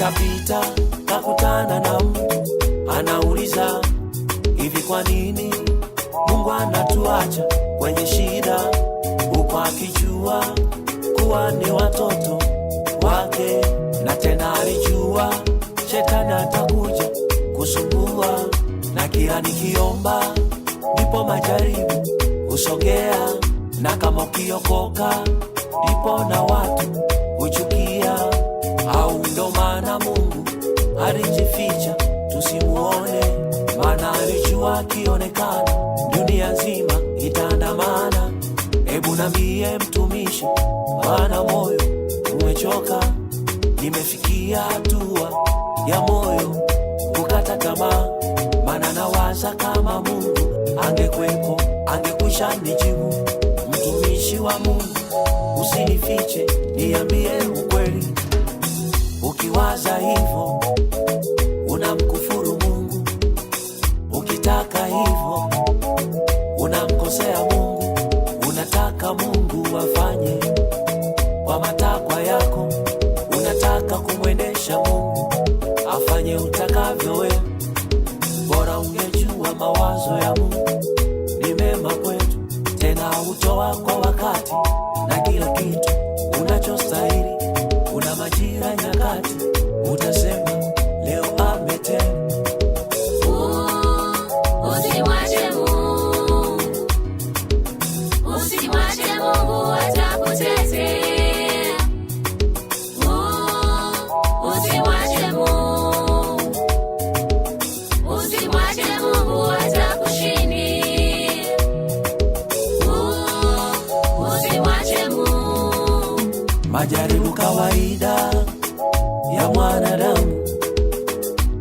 Nikapita kakutana na mtu anauliza, hivi kwa nini Mungu anatuacha kwenye shida, huku akijua kuwa ni watoto wake? Na tena alijua shetani atakuja kusumbua, na kila nikiomba ndipo majaribu usogea, na kama ukiokoka ndipo na watu huchukia. Au ndo maana Mungu alijificha tusimuone, maana alijua akionekana dunia nzima itaandamana. Hebu nambie mtumishi, maana moyo umechoka, nimefikia hatua ya moyo kukata tamaa, maana nawaza kama Mungu angekwepo angekwisha nijibu. Mtumishi wa Mungu, usinifiche, niambie ukweli. Ukiwaza hivyo unamkufuru Mungu, ukitaka hivyo unamkosea Mungu. Unataka Mungu afanye kwa matakwa yako, unataka kumwendesha Mungu afanye utakavyo wewe. Bora ungejua mawazo ya Mungu ni mema kwetu, tena hutoa kwa wakati na kila kitu unachostahili. Kuna majira, nyakati, utasema leo ametenda. Usimwache Mungu, usimwache Mungu atakutetea. Usimwache Mungu, usimwache Mungu atakushindia. Usimwache Mungu. Majaribu kawaida ya mwanadamu,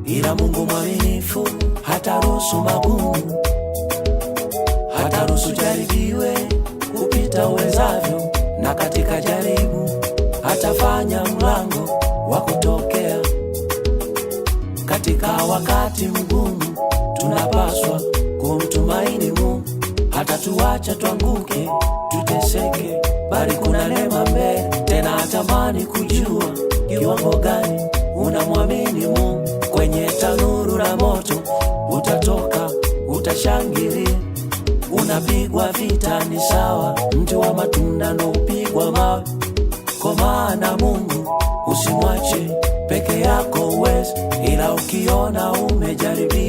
ila Mungu mwaminifu hataruhusu magumu, hataruhusu jaribiwe kupita uwezavyo, na katika jaribu hatafanya mlango wa kutokea. Katika wakati mgumu tunapaswa kumtumaini Mungu, hata tuacha tuanguke tuteseke, bali kuna neema mbele. Tena atamani kujua kiwango gani unamwamini Mungu. Kwenye tanuru la moto utatoka, utashangilia. Unapigwa vita ni sawa, mti wa matunda ndo upigwa mawe. Kwa maana Mungu usimwache peke yako uwezi, ila ukiona umejaribiwa